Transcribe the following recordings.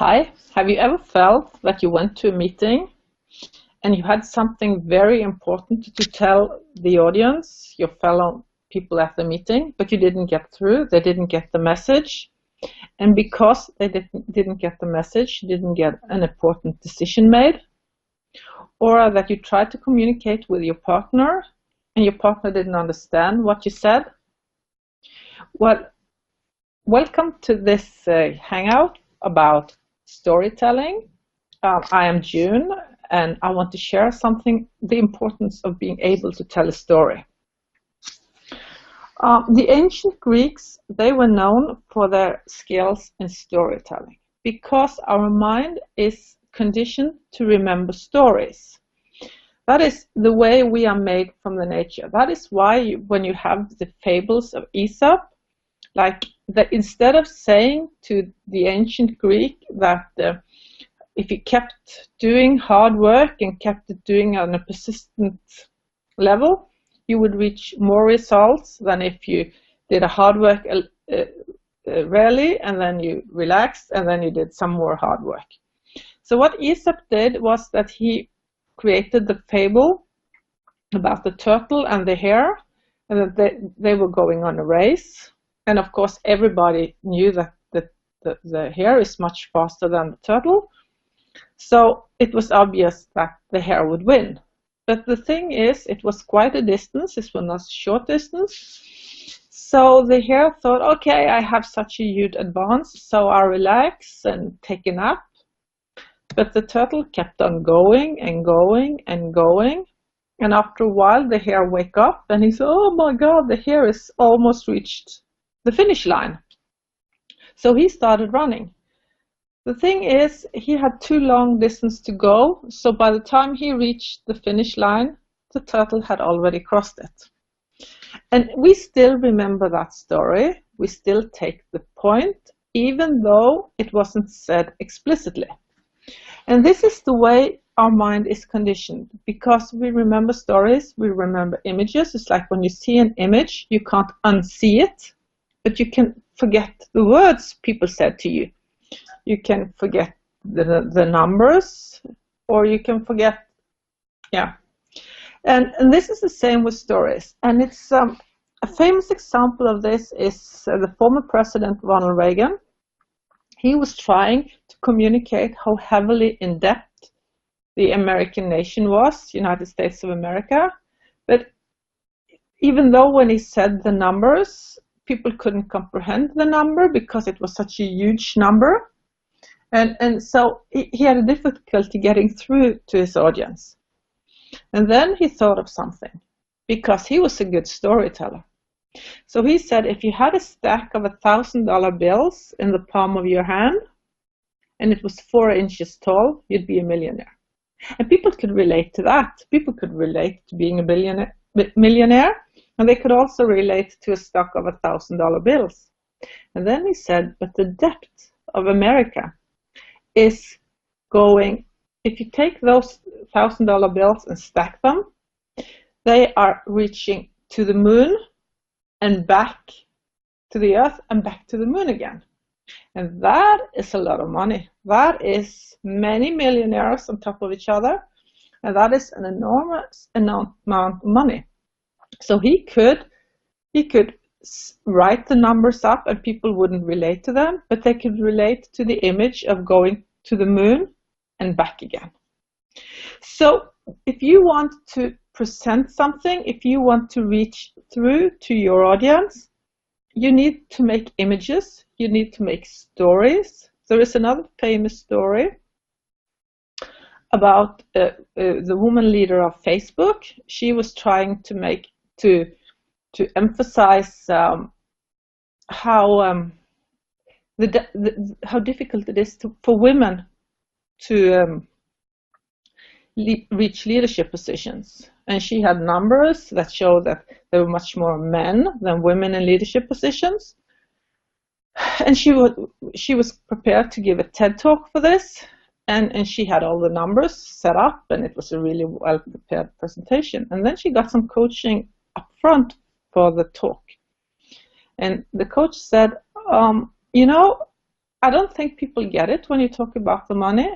Hi, have you ever felt that you went to a meeting and you had something very important to tell the audience, your fellow people at the meeting, but you didn't get through, they didn't get the message, and because they didn't get the message, you didn't get an important decision made, or that you tried to communicate with your partner and your partner didn't understand what you said? Well, welcome to this hangout about storytelling. I am June, and I want to share something, the importance of being able to tell a story. The ancient Greeks, they were known for their skills in storytelling because our mind is conditioned to remember stories. That is the way we are made from the nature. That is why when you have the fables of Aesop, like that, instead of saying to the ancient Greek that if you kept doing hard work and kept it doing on a persistent level, you would reach more results than if you did a hard work rarely and then you relaxed and then you did some more hard work. So what Aesop did was that he created the fable about the turtle and the hare, and that they were going on a race. And of course, everybody knew that the hare is much faster than the turtle. So it was obvious that the hare would win. But the thing is, it was quite a distance. This was not a short distance. So the hare thought, okay, I have such a huge advance, so I'll relax and take a nap. But the turtle kept on going and going and going. And after a while, the hare woke up and he said, oh my God, the hare is almost reached the finish line. So he started running. The thing is, he had too long distance to go, so by the time he reached the finish line, the turtle had already crossed it. And we still remember that story. We still take the point, even though it wasn't said explicitly. And this is the way our mind is conditioned, because we remember stories, we remember images. It's like when you see an image, you can't unsee it, but you can forget the words people said to you. You can forget the numbers, or you can forget, yeah. And this is the same with stories. And it's a famous example of this is the former President Ronald Reagan. He was trying to communicate how heavily in debt the American nation was, United States of America. But even though when he said the numbers, people couldn't comprehend the number because it was such a huge number. And so he had a difficulty getting through to his audience. And then he thought of something, because he was a good storyteller. So he said, if you had a stack of $1,000 bills in the palm of your hand, and it was 4 inches tall, you'd be a millionaire. And people could relate to that. People could relate to being a millionaire, and they could also relate to a stock of $1,000 bills. And then he said, but the debt of America is going, if you take those $1,000 bills and stack them, they are reaching to the moon and back to the earth and back to the moon again. And that is a lot of money. That is many millionaires on top of each other. And that is an enormous amount of money. So he could write the numbers up and people wouldn't relate to them, but they could relate to the image of going to the moon and back again. So if you want to present something, if you want to reach through to your audience, you need to make images, you need to make stories. There is another famous story about the woman leader of Facebook. She was trying to make to emphasize how difficult it is for women to reach leadership positions. And she had numbers that showed that there were much more men than women in leadership positions. And she was prepared to give a TED talk for this. And she had all the numbers set up, and it was a really well-prepared presentation. And then she got some coaching up front for the talk. And the coach said, you know, I don't think people get it when you talk about the money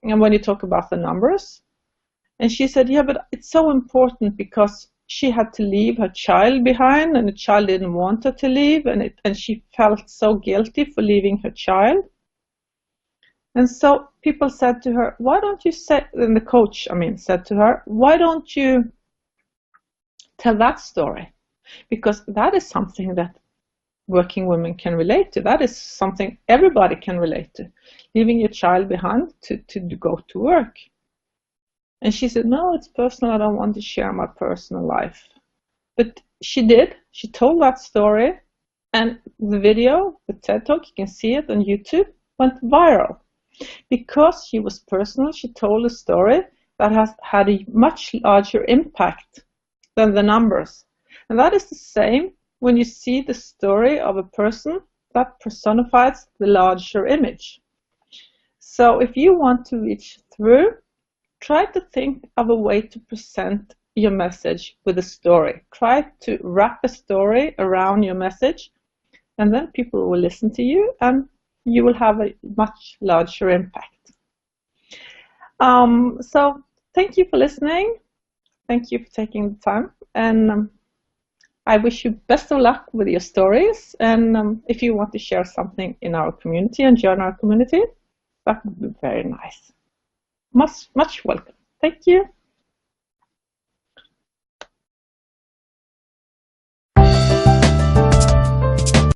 and when you talk about the numbers. And she said, yeah, but it's so important because she had to leave her child behind, and the child didn't want her to leave, and she felt so guilty for leaving her child. And so people said to her, why don't you say, and the coach, said to her, why don't you tell that story? Because that is something that working women can relate to. That is something everybody can relate to. Leaving your child behind to go to work. And she said, no, it's personal. I don't want to share my personal life. But she did. She told that story. And the video, the TED Talk, you can see it on YouTube, went viral. Because she was personal, she told a story that has had a much larger impact than the numbers. And that is the same when you see the story of a person that personifies the larger image. So if you want to reach through, try to think of a way to present your message with a story. Try to wrap a story around your message, and then people will listen to you and you will have a much larger impact. So thank you for listening. Thank you for taking the time. And I wish you best of luck with your stories. And if you want to share something in our community and join our community, that would be very nice. Much welcome. Thank you.